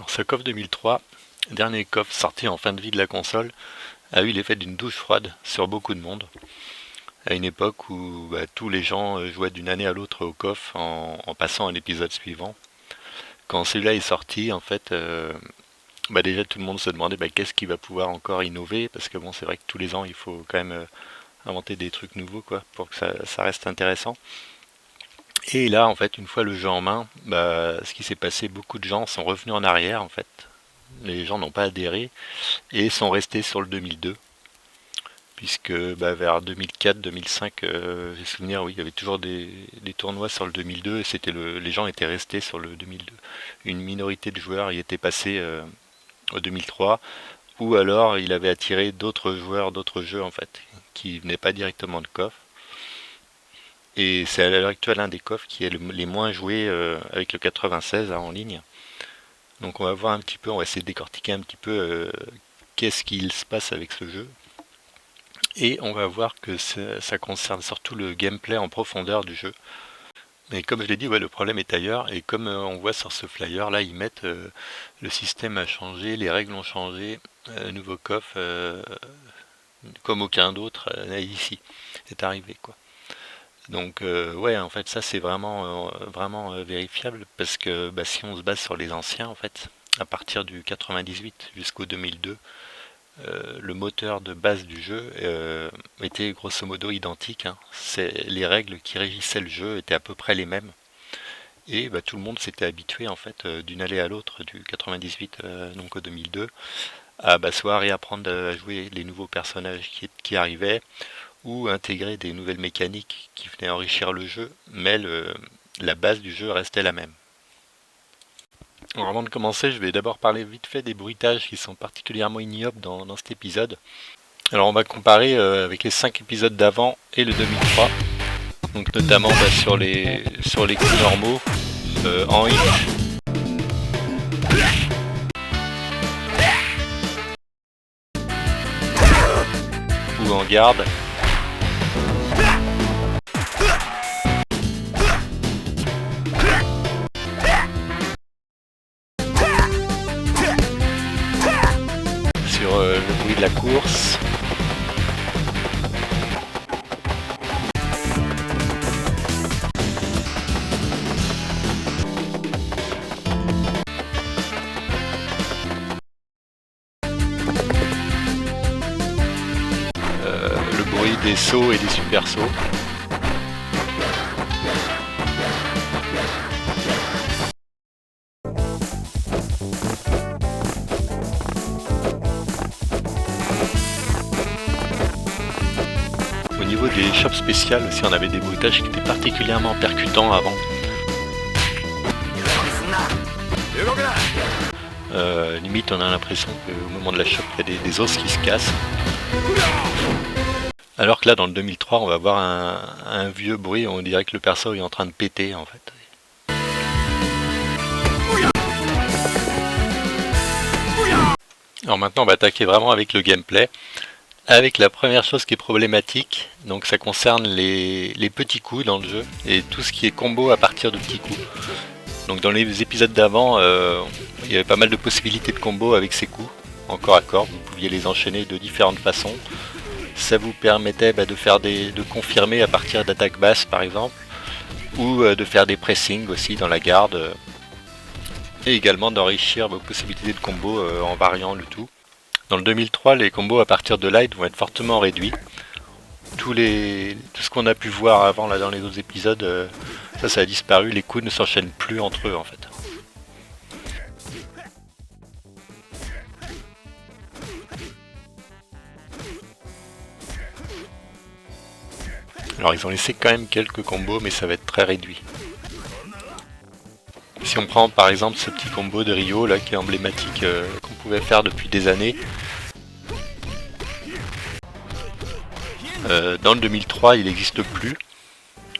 Alors, ce KOF 2003, dernier KOF sorti en fin de vie de la console, a eu l'effet d'une douche froide sur beaucoup de monde, à une époque où tous les gens jouaient d'une année à l'autre au KOF en passant à l'épisode suivant. Quand celui-là est sorti, en fait, déjà tout le monde se demandait qu'est-ce qu'il va pouvoir encore innover, parce que bon, c'est vrai que tous les ans il faut quand même inventer des trucs nouveaux quoi, pour que ça reste intéressant. Et là, en fait, une fois le jeu en main, ce qui s'est passé, beaucoup de gens sont revenus en arrière en fait. Les gens n'ont pas adhéré et sont restés sur le 2002, puisque vers 2004-2005, j'ai souvenir, oui, il y avait toujours des tournois sur le 2002 et les gens étaient restés sur le 2002. Une minorité de joueurs y étaient passés au 2003, ou alors il avait attiré d'autres joueurs d'autres jeux en fait, qui venaient pas directement de KOF. Et c'est à l'heure actuelle un des KOF qui est les moins joués avec le 96 en ligne. Donc on va voir un petit peu, on va essayer de décortiquer un petit peu qu'est-ce qu'il se passe avec ce jeu. Et on va voir que ça concerne surtout le gameplay en profondeur du jeu. Mais comme je l'ai dit, le problème est ailleurs. Et comme on voit sur ce flyer, là, ils mettent le système a changé, les règles ont changé, nouveau KOF, comme aucun d'autre ici, est arrivé, quoi. Donc, en fait, ça, c'est vraiment vérifiable, parce que si on se base sur les anciens, en fait, à partir du 98 jusqu'au 2002, le moteur de base du jeu était grosso modo identique, hein. Les règles qui régissaient le jeu étaient à peu près les mêmes. Et tout le monde s'était habitué en fait d'une allée à l'autre, du 98 donc au 2002, à soit réapprendre à jouer les nouveaux personnages qui arrivaient, ou intégrer des nouvelles mécaniques qui venaient enrichir le jeu, mais la base du jeu restait la même. Alors, avant de commencer, je vais d'abord parler vite fait des bruitages qui sont particulièrement ignobles dans cet épisode. Alors on va comparer avec les 5 épisodes d'avant et le 2003, donc notamment sur les coups normaux, en hit ou en garde. Sur le bruit de la course. Le bruit des sauts et des super sauts. Au niveau des shops spéciales aussi, on avait des bruitages qui étaient particulièrement percutants avant. Limite on a l'impression qu'au moment de la shop il y a des os qui se cassent. Alors que là dans le 2003 on va avoir un vieux bruit, on dirait que le perso est en train de péter en fait. Alors maintenant on va attaquer vraiment avec le gameplay, avec la première chose qui est problématique, donc ça concerne les petits coups dans le jeu et tout ce qui est combo à partir de petits coups. Donc dans les épisodes d'avant, il y avait pas mal de possibilités de combo avec ces coups, en corps à corps, vous pouviez les enchaîner de différentes façons. Ça vous permettait de confirmer à partir d'attaques basses par exemple, ou de faire des pressings aussi dans la garde, et également d'enrichir vos possibilités de combo en variant le tout. Dans le 2003, les combos à partir de light vont être fortement réduits. Tout ce qu'on a pu voir avant là dans les autres épisodes, ça a disparu, les coups ne s'enchaînent plus entre eux en fait. Alors ils ont laissé quand même quelques combos, mais ça va être très réduit. Si on prend par exemple ce petit combo de Ryo là qui est emblématique, qu'on pouvait faire depuis des années. Dans le 2003 il n'existe plus.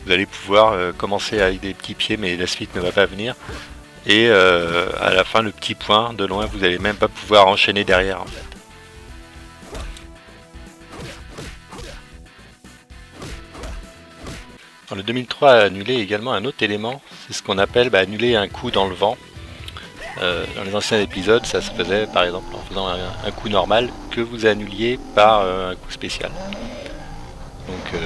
Vous allez pouvoir commencer avec des petits pieds, mais la suite ne va pas venir. Et à la fin le petit point de loin, vous n'allez même pas pouvoir enchaîner derrière en fait. Le 2003 a annulé également un autre élément, c'est ce qu'on appelle annuler un coup dans le vent. Dans les anciens épisodes, ça se faisait par exemple en faisant un coup normal que vous annuliez par un coup spécial. Donc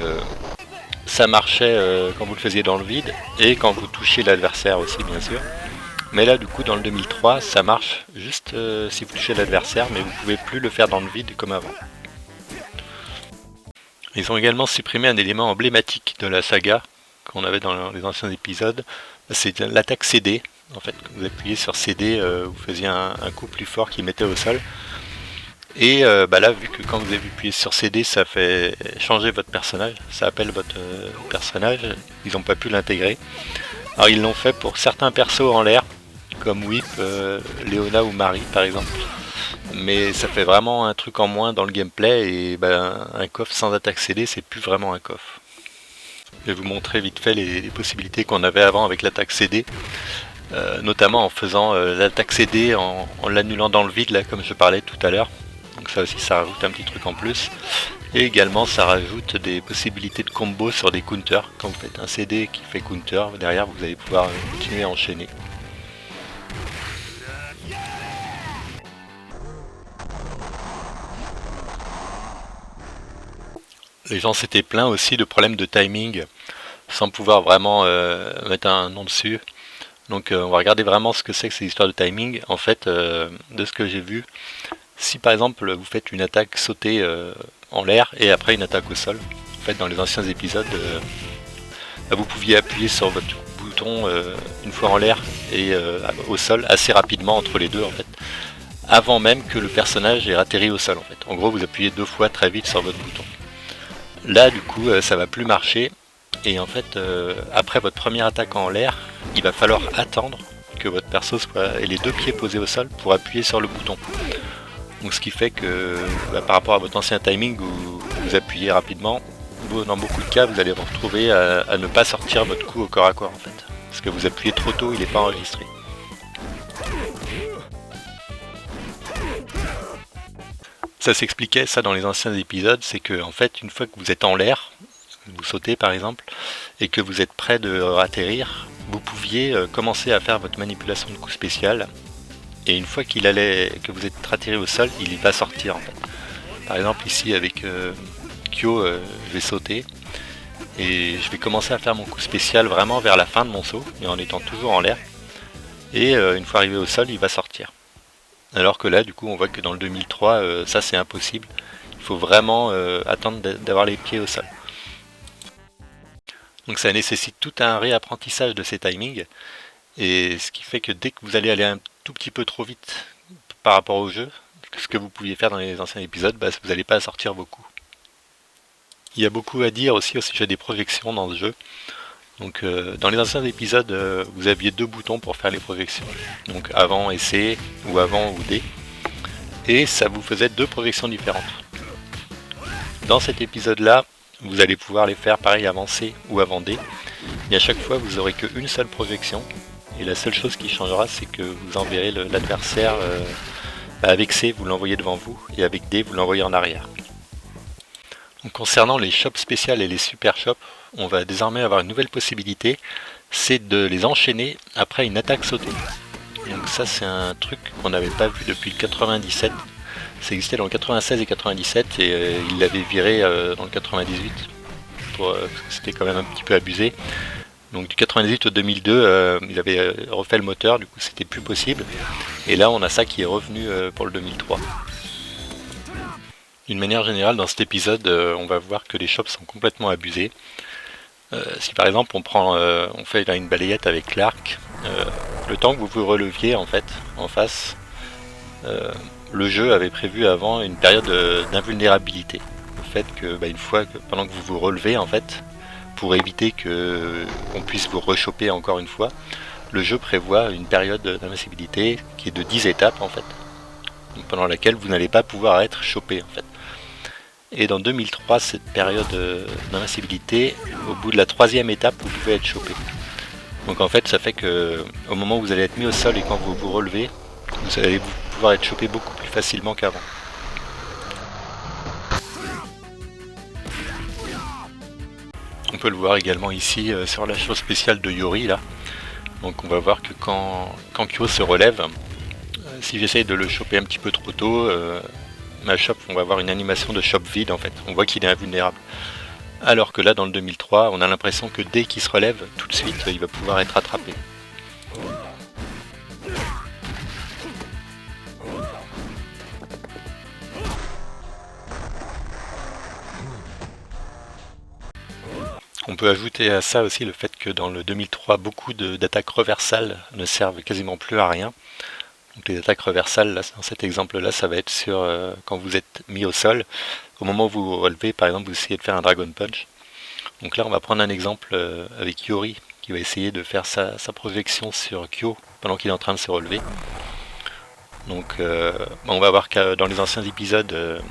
ça marchait quand vous le faisiez dans le vide et quand vous touchiez l'adversaire aussi bien sûr. Mais là du coup dans le 2003 ça marche juste si vous touchez l'adversaire, mais vous pouvez plus le faire dans le vide comme avant. Ils ont également supprimé un élément emblématique de la saga qu'on avait dans les anciens épisodes, c'est l'attaque CD. En fait, vous appuyez sur CD, vous faisiez un coup plus fort qui mettait au sol. Et là, vu que quand vous avez appuyé sur CD, ça fait changer votre personnage, ça appelle votre personnage, ils n'ont pas pu l'intégrer. Alors ils l'ont fait pour certains persos en l'air, comme Whip, Léona ou Marie par exemple. Mais ça fait vraiment un truc en moins dans le gameplay et un coffre sans attaque CD, c'est plus vraiment un coffre. Je vais vous montrer vite fait les possibilités qu'on avait avant avec l'attaque CD, notamment en faisant l'attaque CD en l'annulant dans le vide, là comme je parlais tout à l'heure. Donc ça aussi ça rajoute un petit truc en plus. Et également ça rajoute des possibilités de combo sur des counters. Quand vous faites un CD qui fait counter, derrière vous allez pouvoir continuer à enchaîner. Les gens s'étaient plaints aussi de problèmes de timing sans pouvoir vraiment mettre un nom dessus. Donc on va regarder vraiment ce que c'est que ces histoires de timing. En fait, de ce que j'ai vu, si par exemple vous faites une attaque sautée en l'air et après une attaque au sol, en fait dans les anciens épisodes, vous pouviez appuyer sur votre bouton une fois en l'air et au sol assez rapidement entre les deux en fait, avant même que le personnage ait atterri au sol en fait. En gros vous appuyez 2 fois très vite sur votre bouton. Là du coup ça va plus marcher et en fait après votre première attaque en l'air, il va falloir attendre que votre perso ait les 2 pieds posés au sol pour appuyer sur le bouton. Donc ce qui fait que par rapport à votre ancien timing où vous appuyez rapidement, dans beaucoup de cas vous allez vous retrouver à ne pas sortir votre coup au corps à corps en fait. Parce que vous appuyez trop tôt, il n'est pas enregistré. Ça s'expliquait ça dans les anciens épisodes, c'est que en fait une fois que vous êtes en l'air, vous sautez par exemple, et que vous êtes prêt de atterrir, vous pouviez commencer à faire votre manipulation de coup spécial, et une fois que vous êtes atterri au sol, il va sortir en fait. Par exemple ici avec Kyo, je vais sauter, et je vais commencer à faire mon coup spécial vraiment vers la fin de mon saut, et en étant toujours en l'air, et une fois arrivé au sol, il va sortir. Alors que là, du coup, on voit que dans le 2003, ça c'est impossible. Il faut vraiment attendre d'avoir les pieds au sol. Donc ça nécessite tout un réapprentissage de ces timings. Et ce qui fait que dès que vous allez aller un tout petit peu trop vite par rapport au jeu, ce que vous pouviez faire dans les anciens épisodes, vous n'allez pas sortir vos coups. Il y a beaucoup à dire aussi au sujet des projections dans ce jeu. Donc dans les anciens épisodes, vous aviez 2 boutons pour faire les projections. Donc avant et C, ou avant ou D. Et ça vous faisait 2 projections différentes. Dans cet épisode-là, vous allez pouvoir les faire pareil avant C ou avant D. Et à chaque fois, vous n'aurez qu'une seule projection. Et la seule chose qui changera, c'est que vous enverrez l'adversaire avec C, vous l'envoyez devant vous. Et avec D, vous l'envoyez en arrière. Donc, concernant les shops spéciales et les super shops, on va désormais avoir une nouvelle possibilité, c'est de les enchaîner après une attaque sautée. Donc ça c'est un truc qu'on n'avait pas vu depuis le 97. Ça existait dans le 96 et 97 et il l'avait viré dans le 98. C'était quand même un petit peu abusé. Donc du 98 au 2002, il avait refait le moteur, du coup c'était plus possible. Et là on a ça qui est revenu pour le 2003. D'une manière générale, dans cet épisode, on va voir que les shops sont complètement abusés. Si par exemple on fait là, une balayette avec l'arc, le temps que vous vous releviez en fait en face, le jeu avait prévu avant une période d'invulnérabilité. Le fait que une fois que pendant que vous vous relevez en fait, pour éviter qu'on puisse vous rechoper encore une fois, le jeu prévoit une période d'invincibilité qui est de 10 étapes en fait, donc pendant laquelle vous n'allez pas pouvoir être chopé en fait. Et dans 2003, cette période d'invincibilité, au bout de la 3e étape, vous pouvez être chopé. Donc en fait, ça fait que au moment où vous allez être mis au sol et quand vous vous relevez, vous allez pouvoir être chopé beaucoup plus facilement qu'avant. On peut le voir également ici sur la chose spéciale de Yori là. Donc on va voir que quand Kyo se relève, si j'essaye de le choper un petit peu trop tôt, ma chope, on va avoir une animation de chope vide en fait. On voit qu'il est invulnérable. Alors que là dans le 2003, on a l'impression que dès qu'il se relève, tout de suite, il va pouvoir être attrapé. On peut ajouter à ça aussi le fait que dans le 2003, beaucoup d'attaques reversales ne servent quasiment plus à rien. Donc les attaques reversales, là, dans cet exemple-là, ça va être sur quand vous êtes mis au sol. Au moment où vous vous relevez, par exemple, vous essayez de faire un Dragon Punch. Donc là, on va prendre un exemple avec Yori, qui va essayer de faire sa projection sur Kyo pendant qu'il est en train de se relever. Donc on va voir que dans les anciens épisodes,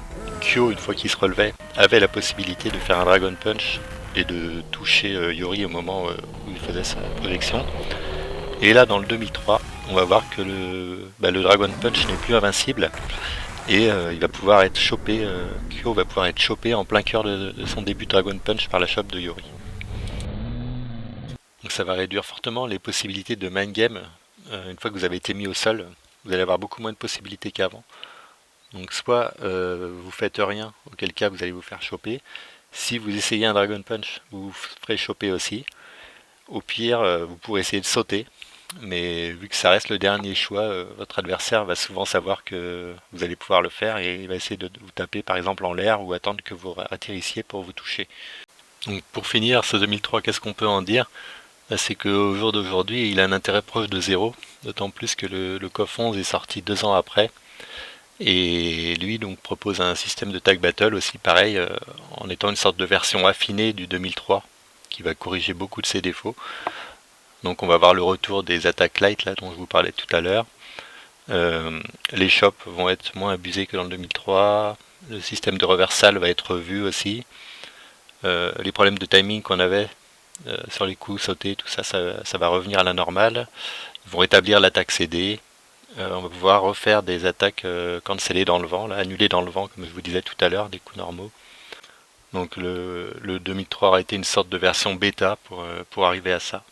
Kyo, une fois qu'il se relevait, avait la possibilité de faire un Dragon Punch et de toucher Yori au moment où il faisait sa projection. Et là, dans le 2003, on va voir que le Dragon Punch n'est plus invincible et il va pouvoir être chopé, Kyo va pouvoir être chopé en plein cœur de son début de Dragon Punch par la chope de Yori. Donc ça va réduire fortement les possibilités de mind game. Une fois que vous avez été mis au sol, vous allez avoir beaucoup moins de possibilités qu'avant. Donc soit vous faites rien, auquel cas vous allez vous faire choper. Si vous essayez un Dragon Punch, vous vous ferez choper aussi. Au pire, vous pourrez essayer de sauter. Mais vu que ça reste le dernier choix, votre adversaire va souvent savoir que vous allez pouvoir le faire et il va essayer de vous taper par exemple en l'air ou attendre que vous attirissiez pour vous toucher. Donc pour finir, ce 2003, qu'est-ce qu'on peut en dire? C'est qu'au jour d'aujourd'hui, il a un intérêt proche de zéro, d'autant plus que le KOF 11 est sorti 2 ans après. Et lui donc propose un système de tag battle aussi pareil, en étant une sorte de version affinée du 2003, qui va corriger beaucoup de ses défauts. Donc on va voir le retour des attaques light là dont je vous parlais tout à l'heure. Les chops vont être moins abusés que dans le 2003. Le système de reversal va être revu aussi. Les problèmes de timing qu'on avait sur les coups sautés, tout ça, ça va revenir à la normale. Ils vont rétablir l'attaque CD. On va pouvoir refaire des attaques cancellées dans le vent, là, annulées dans le vent, comme je vous disais tout à l'heure, des coups normaux. Donc le 2003 aura été une sorte de version bêta pour arriver à ça.